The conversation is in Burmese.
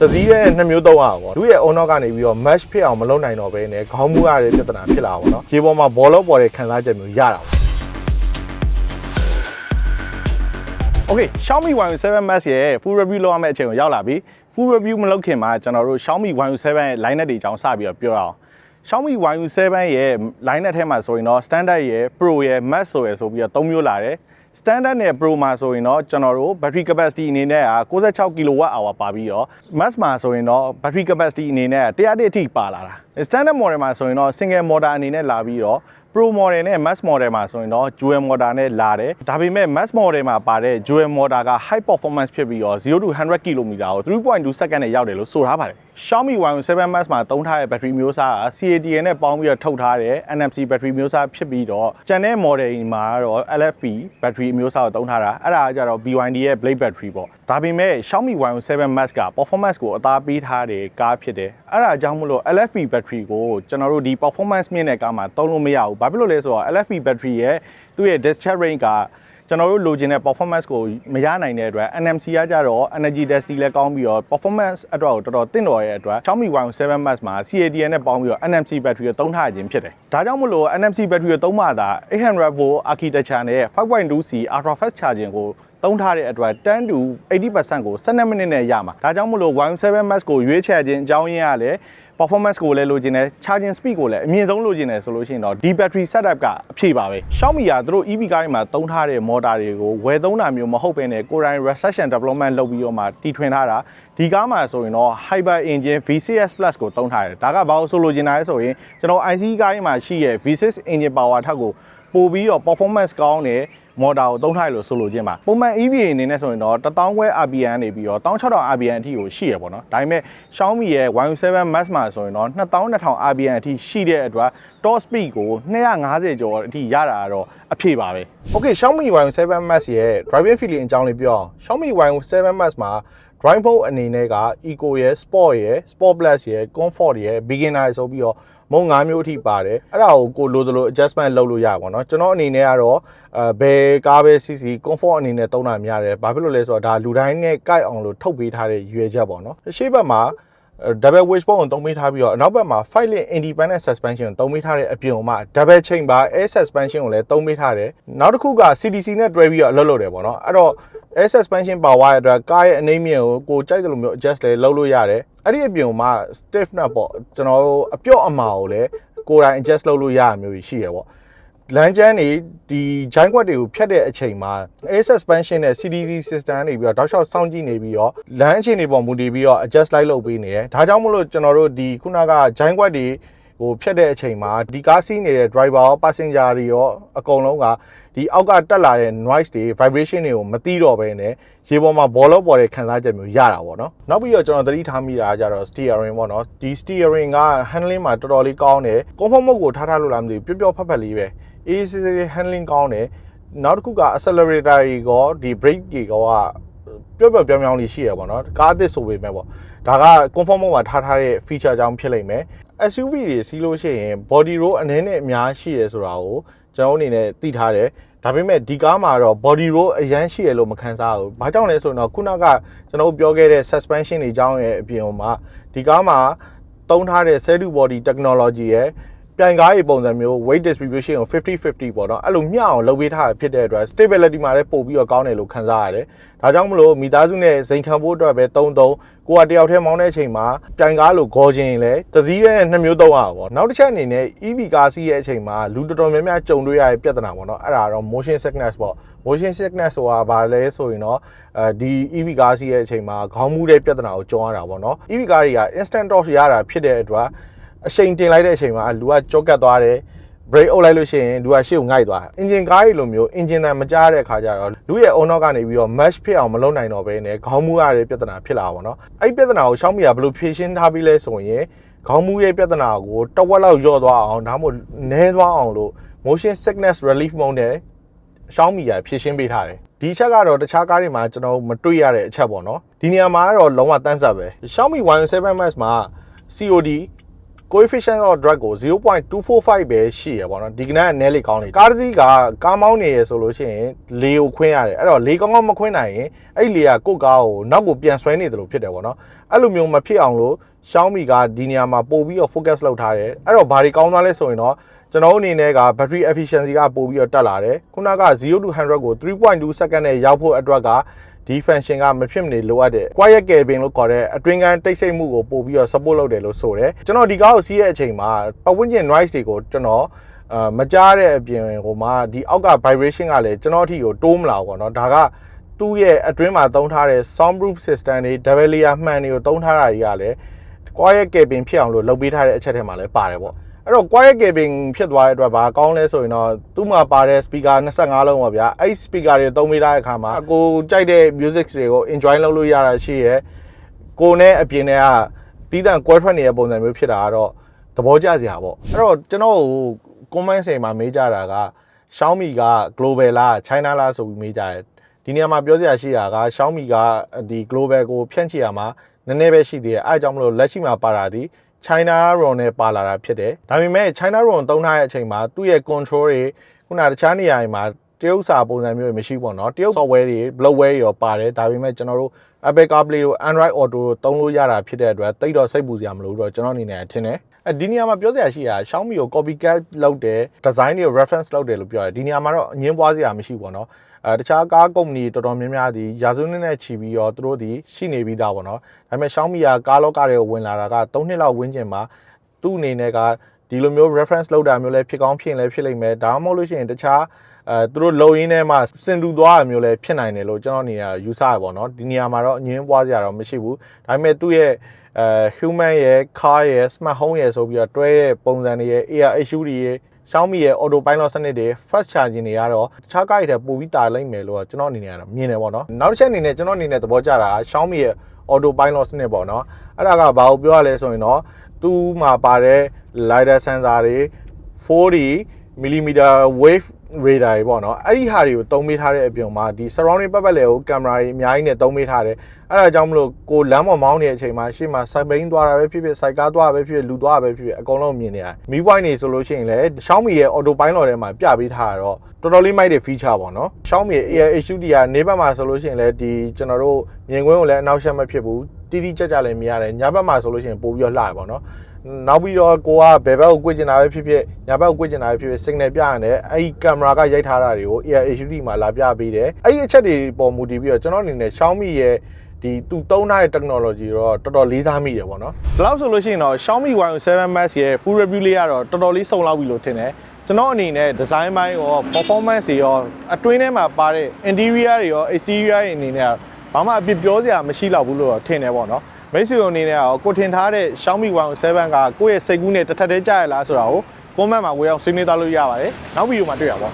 တစည်းတဲ့နှစ်မျိုးသုံးရပါပေါ့လူရဲ့ owner ကနေပြီးတော့ match ဖြစ်အောင်မလုပ်နိုင်တော့ဘဲနဲ့ခေါင်းမူရတဲ့ပြဿနာဖြစ်လာပါတော့ရေပေါ်မှာဘောလုံးပေါ်တဲ့ခံစားချက်မျိုးရတာပါ Okay Xiaomi YU7 Max ရဲ့ full review လုပ်ရမယ့်အချိန်ကိုရောက်လာပြီ full review မလုပ်ခင်မှာကျွန်တော်တို့ Xiaomi YU7 ရဲ့ line-up တွေအကြောင်းစပြီးတော့ပြောရအောင် Xiaomi YU7 ရဲ့ line-up ထဲမှာဆိုရင်တော့ standard ရဲ့ Pro ရဲ့ Max ဆိုပြီးတော့၃မျိုးလာတယ် standard နဲ့ Pro မှာဆိုရင်တော့ကျွန်တော်တို့ battery capacity အနေနဲ့96 kWh ပါပြီးတော့ Max မှာဆိုရင်တော့ battery capacity အနေနဲ့101အထိပါလာတာ standard model မှာဆိုရင်တော့ single motor အနေနဲ့လာပြီးတော့ Pro model နဲ့ Max model မှာဆိုရင်တော့ dual motor နဲ့လာတယ်ဒါပေမဲ့ Max model မှာပါတဲ့ dual motor က high performance ဖြစ်ပြီးတော့0 to 100 km ကို 3.2 second နဲ့ရောက်တယ်လို့ဆိုထားပါတယ် Xiaomi YU7 Max မှာသုံးထားတဲ့ battery မျိုးစားက CATL နဲ့ပေါင်းပြီးတော့ထုတ်ထားတဲ့ NMC battery မျိုးစားဖြစ်ပြီးတော့ကျန်တဲ့ model မှာတော့ LFP battery မျိုးစားကိုသုံးထားတာအဲ့ဒါကကြတော့ BYD ရဲ့ Blade battery ပေါ့ဒါပေမဲ့ Xiaomi YU7 Max က performance ကိုအသားပေးထားတဲ့ကားဖြစ်တယ်အဲ့ဒါကြောင့်မလို့ LFP battery ကိုကျွန်တော်တို့ဒီ performance မြင့်တဲ့ကားမှာသုံးလို့မရဘူးဘာဖြစ်လို့လဲဆိုတော့ LFP battery ရဲ့သူ့ရဲ့ discharge range ကကျွန်တော်တို့လိုချင်တဲ့ performance ကိုမရနိုင်တဲ့အတွက် NMC ကကြတော့ energy density လည်းကောင်းပြီးတော့ performance အတွက်ကိုတော်တော်တင့်တော်ရဲ့အတွက် Xiaomi YU7 Max မှာ CATL နဲ့ပေါင်းပြီးတော့ NMC battery ကိုသုံးထားခြင်းဖြစ်တယ်ဒါကြောင့်မလို့ NMC battery ကိုသုံးမှသာ 800V architecture နဲ့ 5.2C ultra fast charging ကိုသုံးထားတဲ့အတွက်10 to 80% ကို12မိနစ်နဲ့ရမှာဒါကြောင့်မလို့ YU7 Max ကိုရွေးချယ်ခြင်းအကြောင်းရင်းကလည်း performance ကိုလည်းလိုချင်တယ် charging speed ကိုလည်းအမြင့်ဆုံးလိုချင်တယ်ဆိုလို့ရှိရင်တော့ဒီ battery setup ကအဖြေပါပဲ Xiaomi ကသူတို့ EV ကားတွေမှာသုံးထားတဲ့ motor တွေကိုဝယ်သုံးတာမျိုးမဟုတ်ဘဲနဲ့ကိုယ်တိုင် research and development လုပ်ပြီးတော့မှတီထွင်ထားတာဒီကားမှာဆိုရင်တော့ Hyper Engine V6S Plus ကိုသုံးထားတယ်ဒါကဘာလို့ဆိုလိုချင်တာလဲဆိုရင်ကျွန်တော် IC ကားတွေမှာရှိရဲ့ V6 engine power ထက်ကိုပို့ပြီးတော့ performance ကောင်းတဲ့ motor ကိုသုံးထားလို့ဆိုလိုခြင်းပါပုံမှန် EV အနေနဲ့ဆိုရင်တော့1000 RPM နေပြီးတော့16000 RPM အထိကိုရှိရပေါ့နော်ဒါပေမဲ့ Xiaomi ရဲ့ YU7 Max မှာဆိုရင်တော့2200 RPM အထိရှိတဲ့အတွက် top speed ကို250ကျော်အထိရတာတော့အဖြေပါပဲ Okay Xiaomi YU7 Max ရဲ့ driving feeling အကြောင်းလေးပြောအောင် Xiaomi YU7 Max မှာ drive mode အနေနဲ့က Eco ရဲ့ Sport ရဲ့ Sport Plus ရဲ့ Comfort ရဲ့ Beginner ဆိုပြီးတော့မုံ5မျိုးအထိပါတယ်အဲ့ဒါကိုလိုသလို adjustment လုပ်လို့ရပါတော့ကျွန်တော်အနေနဲ့ကတော့ဘယ်ကားပဲစီစီ comfort အနေနဲ့သုံးတာများတယ်ဘာဖြစ်လို့လဲဆိုတော့ဒါလူတိုင်းနဲ့ကိုက်အောင်လို့ထုတ်ပေးထားတဲ့ရွေချက်ပေါ့နော်ရှေ့ဘက်မှာ double wishbone ကိုသုံးပေးထားပြီးတော့နောက်ဘက်မှာ 5 link independent suspension ကိုသုံးပေးထားတဲ့အပြင်မှာ double chamber air suspension ကိုလည်းသုံးပေးထားတယ်နောက်တစ်ခုက CDC နဲ့တွဲပြီးတော့အလုပ်လုပ်တယ်ပေါ့နော်အဲ့တော့ air suspension power ရဲ့အတွက်ကားရဲ့အနေမြင့်ကိုကြိုက်တယ်လို့မျိုး adjust လည်းလုပ်လို့ရတယ်အဲ့ဒီအပြင်မှာ stiffness ပေါ့ကျွန်တော်တို့အပြော့အမာကိုလည်းကိုယ်တိုင် adjust လုပ်လို့ရတာမျိုးရှိရပေါ့လမ်းကျန်းတွေဒီဂျိုင်းခွက်တွေကိုဖြတ်တဲ့အချိန်မှာ air suspension နဲ့ CDC system နေပြီးတော့တောက်လျှောက်စောင့်ကြည့်နေပြီးတော့လမ်းအခြေအနေပေါ်မူတည်ပြီးတော့ adjust လိုက်လုပ်ပေးနေတယ်ဒါကြောင့်မလို့ကျွန်တော်တို့ဒီခုနကဂျိုင်းခွက်တွေဟိုဖြတ်တဲ့အချိန်မှာဒီကားစီးနေတဲ့ driver ရော passenger တွေရောအကုန်လုံးကဒီအောက်ကတက်လာတဲ့ noise တွေ vibration တွေကိုမသိတော့ဘဲနဲ့ရေပေါ်မှာဘောလုံးပေါ်တဲ့ခံစားချက်မျိုးရတာပေါ့နော်နောက်ပြီးတော့ကျွန်တော်သတိထားမိတာကြတော့ steering ပေါ့နော်ဒီ steering က handling မှာတော်တော်လေးကောင်းတယ် comfort mode ကိုထားလို့လားမသိဘူးပျော့ဖက်ဖက်လေးပဲအေးဆေးဆေး handling ကောင်းတယ်နောက်တစ်ခုက accelerator တွေကောဒီ brake တွေကောကပျော့ပြောင်းလေးရှိရပါတော့ကားအသစ်ဆိုပေမဲ့ပေါ့ဒါက comfort mode မှာထားတဲ့ feature ကြောင့်ဖြစ်လိမ့်မယ် SUV တွေစီးလို့ရှိရင် body roll အနေနဲ့အများရှိရဆိုတာကိုကျွန်တော်အနေနဲ့သိထားတယ်ဒါပေမဲ့ဒီကားမှာတော့ body roll အရန်ရှိရလို့မခံစားဘူးဘာကြောင့်လဲဆိုတော့ခုနကကျွန်တော်ပြောခဲ့တဲ့ suspension တွေအကြောင်းရဲ့အပြင်မှာဒီကားမှာသုံးထားတဲ့ Cell body technology ရဲ့ပြိုင်ကားရေးပုံစံမျိုး weight distribution ကို 50-50 ပေါ့နော်အဲ့လိုမျှအောင်လုပ်ပေးထားဖြစ်တဲ့အတွက် stability မှာလည်းပို့ပြီးတော့ကောင်းတယ်လို့ခံစားရတယ်ဒါကြောင့်မလို့မိသားစုနဲ့စိန်ခံဖို့အတွက်ပဲသုံးကိုကတယောက်တည်းမောင်းတဲ့အချိန်မှာပြိုင်ကားလို့ခေါ်ခြင်းလဲတစည်းတဲ့နှစ်မျိုးသုံးရပါပေါ့နောက်တစ်ချက်အနေနဲ့ EV ကားစီးရဲ့အချိန်မှာလူတော်တော်များများကြုံတွေ့ရတဲ့ပြဿနာပေါ့နော်အဲ့ဒါတော့ motion sickness ပေါ့ motion sickness ဆိုတာဘာလဲဆိုရင်တော့ဒီ EV ကားစီးရဲ့အချိန်မှာခေါင်းမူးတဲ့ပြဿနာကိုကြုံရတာပေါ့နော် EV ကားတွေက instant torque ရတာဖြစ်တဲ့အတွက်အချိန်တင်လိုက်တဲ့အချိန်မှာလူကကြောက်ကတ်သွားတယ် brake အုပ်လိုက်လို့ရှိရင်လူကရှေ့ကိုငိုက်သွား engine ကားတွေလိုမျိုး engine တန်မကြားတဲ့အခါကျတော့လူရဲ့ owner ကနေပြီးတော့ match ဖြစ်အောင်မလုပ်နိုင်တော့ဘဲနဲ့ခေါင်းမူရတဲ့ပြဿနာဖြစ်လာပါတော့အဲ့ဒီပြဿနာကို Xiaomi ကဘယ်လိုဖြေရှင်းထားပြီးလဲဆိုရင်ခေါင်းမူရဲ့ပြဿနာကိုတဝက်လောက်လျော့သွားအောင်ဒါမှမဟုတ်နည်းသွားအောင်လို့ motion sickness relief mode နဲ့ Xiaomi ကဖြေရှင်းပေးထားတယ်ဒီချက်ကတော့တခြားကားတွေမှာကျွန်တော်မတွေ့ရတဲ့အချက်ပေါ့နော်ဒီနေရာမှာကတော့လုံးဝတန်းဆက်ပဲ Xiaomi YU7 Max မှာ COD coefficient of drag ကို 0.245 ပဲရှိရပေါ့နော်ဒီကနေ့နဲလေးကောင်းနေကားတစ်စီးကကားမောင်းနေရဆိုလို့ရှိရင်လေကိုခွင်းရတယ်အဲ့တော့လေကောင်းကောင်းမခွင်းနိုင်ရင်အဲ့လေကကိုယ့်ကားကိုနောက်ကိုပြန်ဆွဲနေတယ်လို့ဖြစ်တယ်ပေါ့နော်အဲ့လိုမျိုးမဖြစ်အောင်လို့ Xiaomi ကဒီနေရာမှာပို့ပြီးတော့ focus လုပ်ထားတယ်အဲ့တော့ဘာတွေကောင်းသွားလဲဆိုရင်တော့ကျွန်တော်အနေနဲ့က battery efficiency ကပို့ပြီးတော့တက်လာတယ်ခုနက0 to 100ကို 3.2 second နဲ့ရောက်ဖို့အတွက်ကဒီ function ကမဖြစ်မနေလိုအပ်တယ် quiet cabin လို့ခေါ်တဲ့အတွင်းကန်းတိတ်ဆိတ်မှုကိုပို့ပြီးတော့ support လုပ်တယ်လို့ဆိုတယ်ကျွန်တော်ဒီကားကိုစီးရဲ့အချိန်မှာပတ်ဝန်းကျင် noise တွေကိုကျွန်တော်မကြားတဲ့အပြင်ဟိုမှာဒီအောက်က vibration ကလည်းကျွန်တော်အထိကိုတိုးမလာဘူးပေါ့နော်ဒါကသူ့ရဲ့အတွင်းမှာသုံးထားတဲ့ soundproof system တွေ double layer မှန်တွေကိုသုံးထားတာကြီးကလည်း quiet cabin ဖြစ်အောင်လို့လုပ်ပေးထားတဲ့အချက်ထဲမှာလည်းပါတယ်ပေါ့အဲ့တော့ quiet cabin ဖြစ်သွားတဲ့အတွက်ဘာကောင်းလဲဆိုရင်တော့သူ့မှာပါတဲ့ speaker 25လုံးပါဗျာအဲ့ speaker တွေသုံးပေးထားတဲ့အခါမှာကိုကြိုက်တဲ့ music တွေကို enjoy လုပ်လို့ရတာရှိရယ်ကိုနဲ့အပြင်တွေကတီးတန့်ကွဲထွက်နေတဲ့ပုံစံမျိုးဖြစ်တာကတော့သဘောကျစရာပေါ့အဲ့တော့ကျွန်တော်ကို comment ဆိုင်မှာမေးကြတာက Xiaomi က global လား China လားဆိုပြီးမေးကြတယ်ဒီနေရာမှာပြောစရာရှိတာက Xiaomi ကဒီ global ကိုဖြန့်ချိရမှာနည်းနည်းပဲရှိသေးတယ်အဲအကြောင်းမလို့လက်ရှိမှာပါတာဒီ China ROM နဲ့ပါလာတာဖြစ်တယ်ဒါပေမဲ့ China ROM သုံးထားတဲ့အချိန်မှာသူ့ရဲ့ control တွေခုနတခြားနေရာတွေမှာတရုတ်စာပုံစံမျိုးတွေမရှိပေါ့နော်တရုတ် software တွေ bloatware တွေရောပါတယ်ဒါပေမဲ့ကျွန်တော်တို့ Apple CarPlay တို့ Android Auto တို့သုံးလို့ရတာဖြစ်တဲ့အတွက်တိတ်တော့စိတ်ပူစရာမလိုတော့ကျွန်တော်အနေနဲ့ထင်တယ်ဒီနေရာမှာပြောစရာရှိတာ Xiaomi ကို copycat လုပ်တယ် design တွေကို reference လုပ်တယ်လို့ပြောတယ်ဒီနေရာမှာတော့အငင်းပွားစရာမရှိပေါ့နော်တခြားကားကုမ္ပဏီတော်တော်များများဒီရာစုနှစ်နဲ့ချီပြီးတော့သူတို့ဒီရှိနေပြီးသားပေါ့နော်ဒါပေမဲ့ Xiaomi ကကားလောကတွေကိုဝင်လာတာက3နှစ်လောက်ဝန်းကျင်မှာသူ့အနေနဲ့ကဒီလိုမျိုး reference လုပ်တာမျိုးလည်းဖြစ်ကောင်းဖြစ်ရင်လည်းဖြစ်လိမ့်မယ်ဒါမှမဟုတ်လို့ရှိရင်တခြားသူတို့လုံရင်းထဲမှာစင်တူသွားတာမျိုးလည်းဖြစ်နိုင်တယ်လို့ကျွန်တော်အနေနဲ့ယူဆရပါတော့ဒီနေရာမှာတော့အငင်းပွားစရာတော့မရှိဘူးဒါပေမဲ့သူ့ရဲ့human ရဲ့ car ရဲ့ smart home ရဲ့ဆိုပြီးတော့တွဲရဲ့ပုံစံတွေရဲ့ AR HUD ရဲ့ Xiaomi ရဲ့ auto pilot စနစ်တွေ fast charging တွေကတော့တခြားကားတွေထက်ပိုပြီးတာလိမ့်မယ်လို့ကျွန်တော်အနေနဲ့ကတော့မြင်တယ်ပေါ့နော်နောက်တစ်ချက်အနေနဲ့ကျွန်တော်အနေနဲ့သဘောကျတာက Xiaomi ရဲ့ auto pilot စနစ်ပေါ့နော်အဲ့ဒါကဘာကိုပြောရလဲဆိုရင်တော့သူ့မှာပါတဲ့ lidar sensor တွေ 4D millimeter wave radar တွေပေါ့နော်အဲ့ဒီဟာတွေကိုသုံးပေးထားတဲ့အပြင်မှာဒီ surrounding ပတ်ပတ်လည်ကိုကင်မရာတွေအများကြီးနဲ့သုံးပေးထားတယ်အဲ့ဒါကြောင့်မလို့ကိုလမ်းပေါ်မောင်းနေတဲ့အချိန်မှာရှေ့မှာ side bane သွားတာပဲဖြစ်ဖြစ် side car သွားတာပဲဖြစ်ဖြစ်လူသွားတာပဲဖြစ်ဖြစ်အကုန်လုံးမြင်နေရတယ်မီးပွိုင်းနေဆိုလို့ရှိရင်လည်း Xiaomi ရဲ့ auto pilot ထဲမှာပြပေးထားတာတော့တော်တော်လေးမိုက်တဲ့ feature ပေါ့နော် Xiaomi ရဲ့ AR HUD ကနေဘက်မှာဆိုလို့ရှိရင်လည်းဒီကျွန်တော်တို့မြင်ကွင်းကိုလည်းအနောက်ရှက်မဖြစ်ဘူးတိတိကျကျလည်းမြင်ရတယ်ညဘက်မှာဆိုလို့ရှိရင်ပို့ပြီးတော့လှရပါတော့နောက်ပြီးတော့ကိုကဘယ်ဘက်ကို꿰ကျင်တာပဲဖြစ်ဖြစ်ညာဘက်ကို꿰ကျင်တာပဲဖြစ်ဖြစ် signal ပြရတယ်အဲ့ဒီကင်မရာကရိုက်ထားတာတွေကို AR HUD မှာလာပြပေးတယ်အဲ့ဒီအချက်တွေပေါ်မူတည်ပြီးတော့ကျွန်တော်အနေနဲ့ Xiaomi ရဲ့ဒီသူသုံးထားတဲ့ technology တော့တော်တော်လေးစားမိတယ်ပေါ့နော်ဒီလောက်ဆိုလို့ရှိရင်တော့ Xiaomi YU7 Max ရဲ့ full review လေးကတော့တော်တော်လေးစုံလောက်ပြီလို့ထင်တယ်ကျွန်တော်အနေနဲ့ design ပိုင်းရော performance တွေရောအတွင်းထဲမှာပါတဲ့ interior တွေရော exterior တွေအနေနဲ့ဘာမှအပြစ်ပြောစရာမရှိတော့ဘူးလို့ထင်တယ်ပေါ့နော်မိတ်ဆွေတို့အနေနဲ့ရောကိုထင်ထားတဲ့ Xiaomi YU7 ကကိုယ့်ရဲ့စိတ်ကူးနဲ့တစ်ထပ်တည်းကြားရလားဆိုတာကို comment မှာဝေအောင်ဆွေးနွေးသွားလို့ရပါတယ်နောက်ဗီဒီယိုမှာတွေ့ရပါ